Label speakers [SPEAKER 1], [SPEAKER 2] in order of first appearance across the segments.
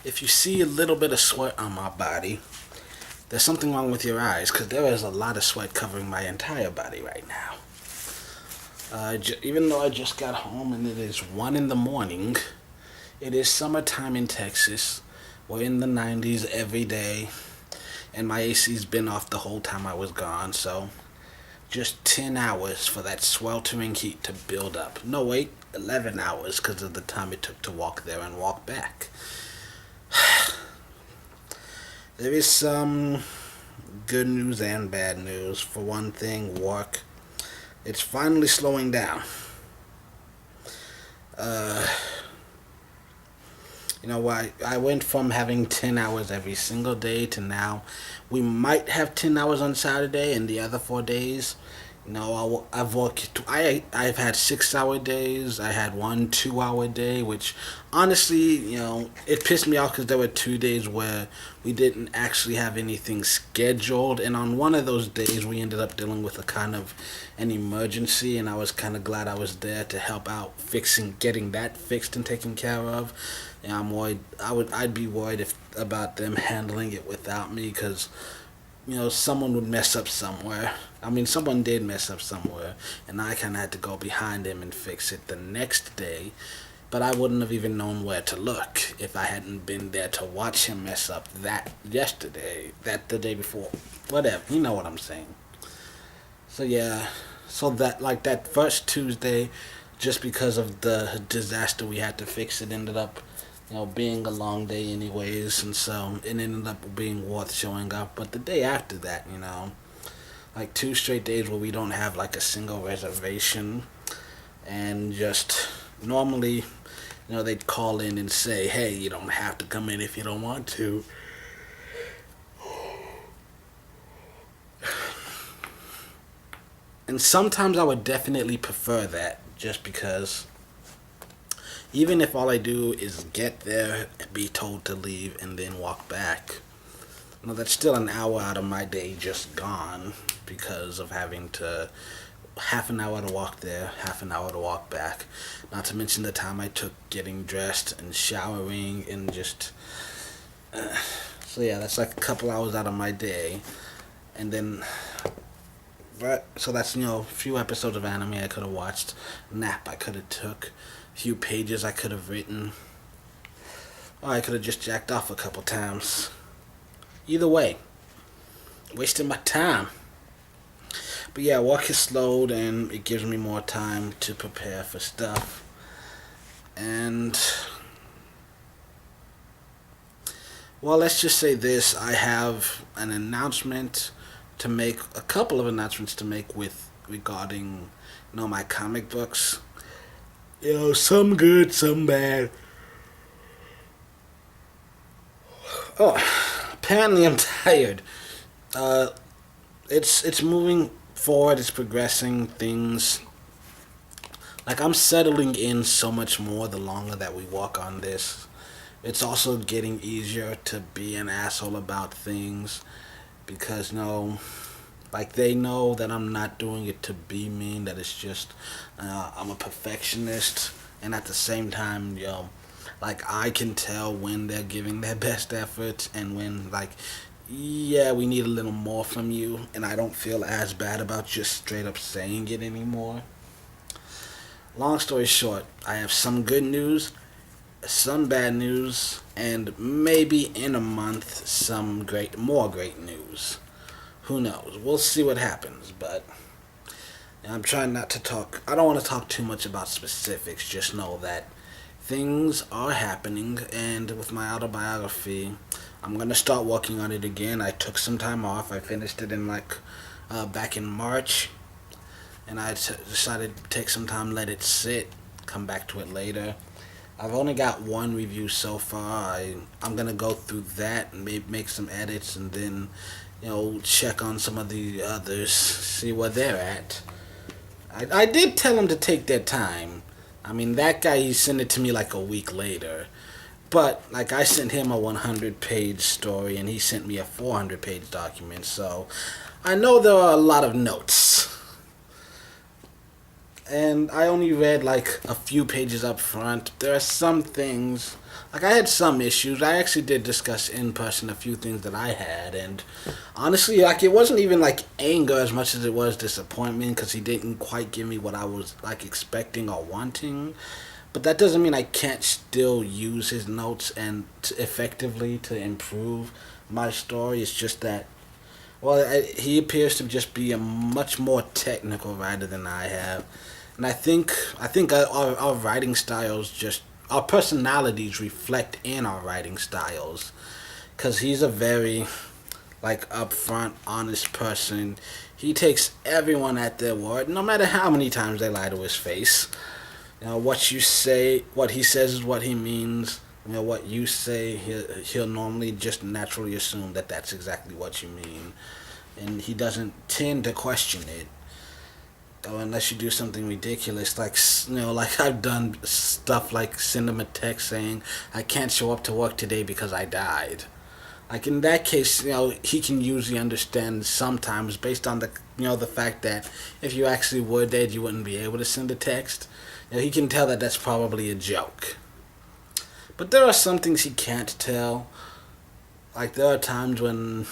[SPEAKER 1] If you see a little bit of sweat on my body, there's something wrong with your eyes because there is a lot of sweat covering my entire body right now. Even though I just got home and it is 1 in the morning, it is summertime in Texas. We're in the 90s every day, and my AC's been off the whole time I was gone, so just 10 hours for that sweltering heat to build up. No, wait, 11 hours because of the time it took to walk there and walk back. There is some good news and bad news. For one thing, work. It's finally slowing down. Uh, I went from having 10 hours every single day to now we might have 10 hours on Saturday and the other 4 days. I've worked. I've had 6 hour days. I had 1 2 hour day, which honestly, it pissed me off because there were 2 days where we didn't actually have anything scheduled, and on one of those days we ended up dealing with a kind of an emergency, and I was kind of glad I was there to help out getting that fixed and taken care of. And I'm worried. I'd be worried if about them handling it without me because someone would mess up somewhere. I mean, someone did mess up somewhere, and I kind of had to go behind him and fix it the next day. But I wouldn't have even known where to look if I hadn't been there to watch him mess up the day before. Whatever, you know what I'm saying. So yeah, so that first Tuesday, just because of the disaster we had to fix, it ended up being a long day anyways, and so it ended up being worth showing up. But the day after that, like 2 straight days where we don't have like a single reservation, and just normally, they'd call in and say, hey, you don't have to come in if you don't want to. And sometimes I would definitely prefer that, just because even if all I do is get there and be told to leave and then walk back, that's still an hour out of my day just gone because of having to half an hour to walk there, half an hour to walk back. Not to mention the time I took getting dressed and showering and just. So yeah, that's like a couple hours out of my day, and then. So that's a few episodes of anime I could have watched, nap I could have took, few pages I could have written, or I could have just jacked off a couple times. Either way, wasting my time. But yeah, work is slowed and it gives me more time to prepare for stuff. And well, let's just say this: I have an announcement to make, a couple of announcements to make regarding my comic books. Some good, some bad. Oh, apparently I'm tired. It's moving forward. It's progressing. Things like I'm settling in so much more the longer that we walk on this. It's also getting easier to be an asshole about things because like they know that I'm not doing it to be mean. That it's just I'm a perfectionist, and at the same time, like I can tell when they're giving their best effort and when like, yeah, we need a little more from you, and I don't feel as bad about just straight up saying it anymore. Long story short, I have some good news, some bad news, and maybe in a month some more great news. Who knows? We'll see what happens, but I'm trying not to talk. I don't want to talk too much about specifics. Just know that things are happening, and with my autobiography, I'm gonna start working on it again. I took some time off. I finished it in back in March, and I decided to take some time, let it sit, come back to it later. I've only got one review so far. I'm gonna go through that and maybe make some edits, and then check on some of the others, see where they're at. I did tell them to take their time. I mean, that guy, he sent it to me like a week later. But, like, I sent him a 100-page story, and he sent me a 400-page document, so I know there are a lot of notes. and I only read like a few pages up front. There are some things, like I had some issues. I actually did discuss in person a few things that I had, and honestly, like it wasn't even like anger as much as it was disappointment because he didn't quite give me what I was like expecting or wanting. But that doesn't mean I can't still use his notes and effectively to improve my story. It's just that, well, he appears to just be a much more technical writer than I have, and I think our writing styles just our personalities reflect in our writing styles, because he's a very like upfront, honest person. He takes everyone at their word, no matter how many times they lie to his face. What you say, what he says is what he means. What you say, he'll normally just naturally assume that that's exactly what you mean, and he doesn't tend to question it. Or unless you do something ridiculous, like like I've done stuff like send him a text saying I can't show up to work today because I died. Like in that case, he can usually understand sometimes based on the fact that if you actually were dead, you wouldn't be able to send a text. He can tell that that's probably a joke. But there are some things he can't tell. Like there are times when,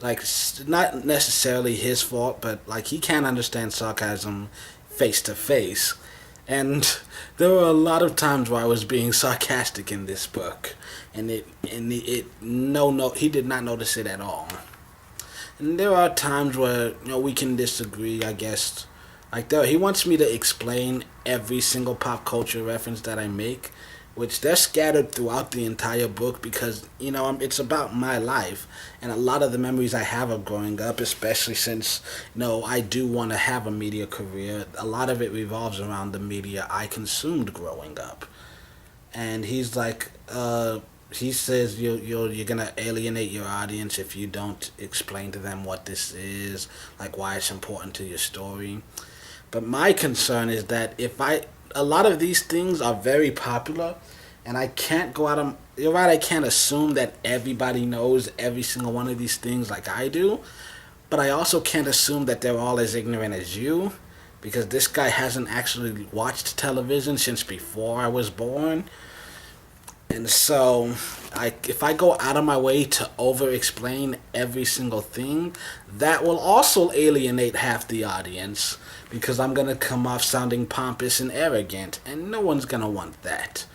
[SPEAKER 1] like, not necessarily his fault, but like he can't understand sarcasm face to face. And there were a lot of times where I was being sarcastic in this book, and it no he did not notice it at all. And there are times where we can disagree, I guess. Like there, he wants me to explain every single pop culture reference that I make, which they're scattered throughout the entire book because it's about my life and a lot of the memories I have of growing up, especially since I do want to have a media career. A lot of it revolves around the media I consumed growing up, and he's like, he says you're gonna alienate your audience if you don't explain to them what this is, like why it's important to your story. But my concern is that a lot of these things are very popular, and I can't go out of, you're right, I can't assume that everybody knows every single one of these things like I do, but I also can't assume that they're all as ignorant as you, because this guy hasn't actually watched television since before I was born. And so, if I go out of my way to over explain every single thing, that will also alienate half the audience because I'm going to come off sounding pompous and arrogant, and no one's going to want that.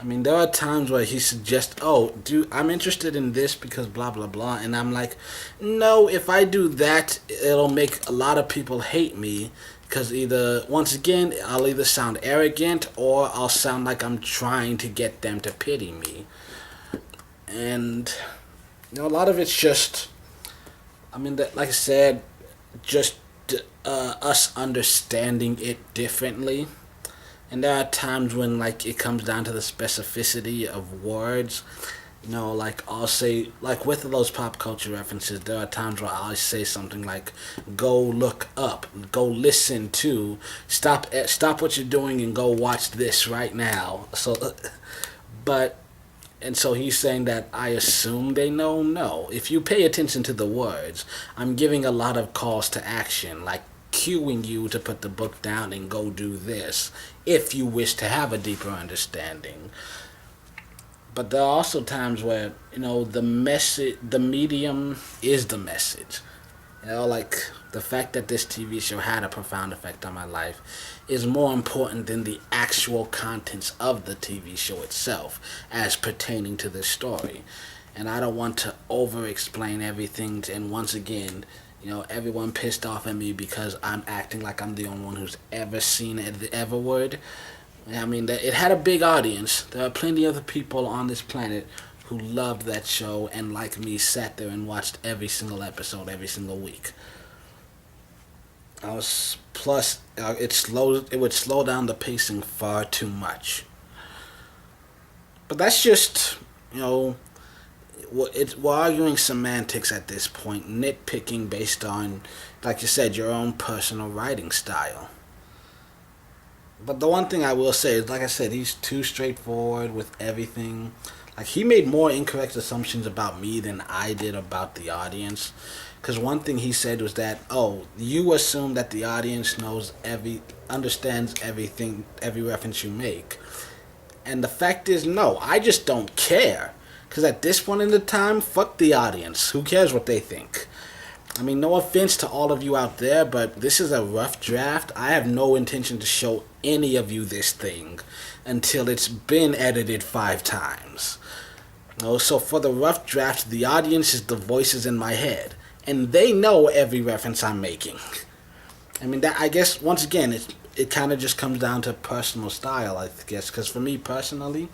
[SPEAKER 1] I mean, there are times where he suggests, oh, dude, I'm interested in this because blah, blah, blah. And I'm like, no, if I do that, it'll make a lot of people hate me. Because once again, I'll either sound arrogant or I'll sound like I'm trying to get them to pity me. And, a lot of it's just, I mean, like I said, just us understanding it differently. And there are times when, like, it comes down to the specificity of words. Like, I'll say, like, with those pop culture references, there are times where I'll say something like, go look up, go listen to, stop what you're doing and go watch this right now. And so he's saying that I assume they know? No. If you pay attention to the words, I'm giving a lot of calls to action, like cueing you to put the book down and go do this, if you wish to have a deeper understanding. But there are also times where, the medium is the message. Like the fact that this TV show had a profound effect on my life is more important than the actual contents of the TV show itself as pertaining to the story. And I don't want to over explain everything, and once again, everyone pissed off at me because I'm acting like I'm the only one who's ever seen the Everwood. I mean, it had a big audience. There are plenty of other people on this planet who loved that show and, like me, sat there and watched every single episode every single week. Plus, it would slow down the pacing far too much. But that's just, we're arguing semantics at this point, nitpicking based on, like you said, your own personal writing style. But the one thing I will say is, like I said, he's too straightforward with everything. Like, he made more incorrect assumptions about me than I did about the audience. Because one thing he said was that, oh, you assume that the audience understands everything, every reference you make. And the fact is, no, I just don't care. Because at this point in the time, fuck the audience. Who cares what they think? I mean, no offense to all of you out there, but this is a rough draft. I have no intention to show any of you this thing until it's been edited 5 times. No, so for the rough draft, the audience is the voices in my head, and they know every reference I'm making. I mean, that, I guess, once again, it kind of just comes down to personal style, I guess, because for me personally,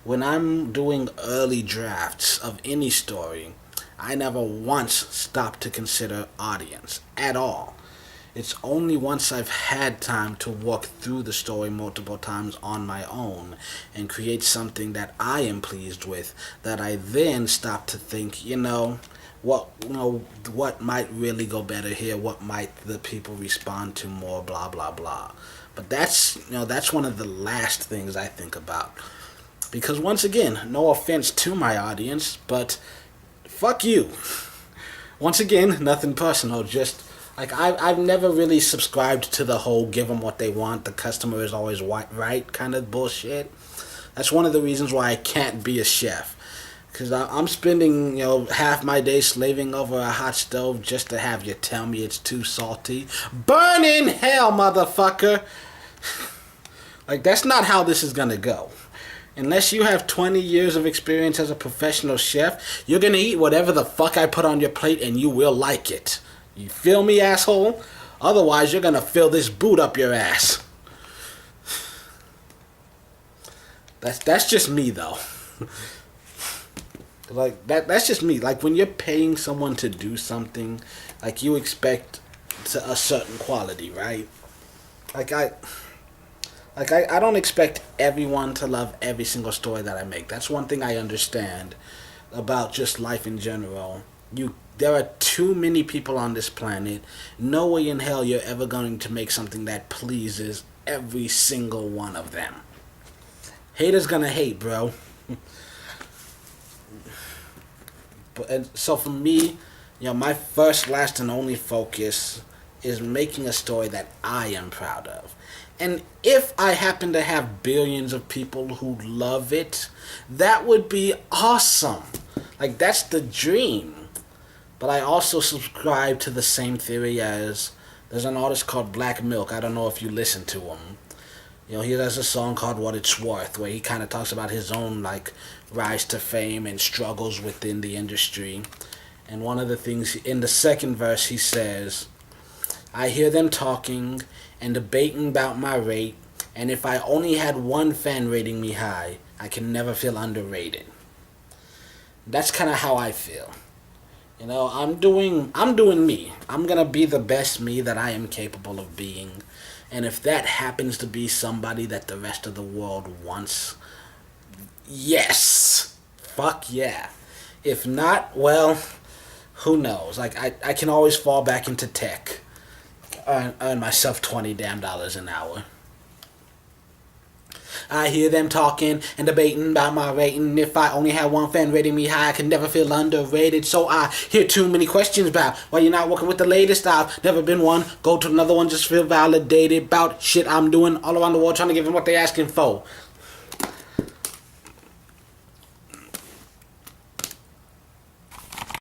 [SPEAKER 1] when I'm doing early drafts of any story, I never once stop to consider audience at all. It's only once I've had time to walk through the story multiple times on my own and create something that I am pleased with that I then stop to think, what might really go better here, what might the people respond to more, blah blah blah. But that's one of the last things I think about. Because once again, no offense to my audience, but fuck you. Once again, nothing personal. Just like I've never really subscribed to the whole give them what they want, the customer is always right kind of bullshit. That's one of the reasons why I can't be a chef. Because I'm spending, half my day slaving over a hot stove just to have you tell me it's too salty. Burn in hell, motherfucker! Like, that's not how this is gonna go. Unless you have 20 years of experience as a professional chef, you're gonna eat whatever the fuck I put on your plate and you will like it. You feel me, asshole? Otherwise, you're gonna fill this boot up your ass. That's just me, though. Like, that's just me. Like, when you're paying someone to do something, like, you expect a certain quality, right? Like, I don't expect everyone to love every single story that I make. That's one thing I understand about just life in general. There are too many people on this planet. No way in hell you're ever going to make something that pleases every single one of them. Haters gonna hate, bro. So for me, my first, last, and only focus is making a story that I am proud of. And if I happen to have billions of people who love it, that would be awesome. Like, that's the dream. But I also subscribe to the same theory as there's an artist called Black Milk. I don't know if you listen to him. He has a song called What It's Worth, where he kind of talks about his own, like, rise to fame and struggles within the industry. And one of the things, in the second verse, he says, I hear them talking and debating about my rate, and if I only had one fan rating me high, I can never feel underrated. That's kind of how I feel. I'm doing me. I'm gonna be the best me that I am capable of being. And if that happens to be somebody that the rest of the world wants, yes! Fuck yeah. If not, well, who knows? Like, I can always fall back into tech. Earn myself $20 damn an hour. I hear them talking and debating about my rating. If I only had one fan rating me high, I can never feel underrated. So I hear too many questions about why you're not working with the latest. I've never been one. Go to another one, just feel validated about shit I'm doing all around the world, trying to give them what they asking for.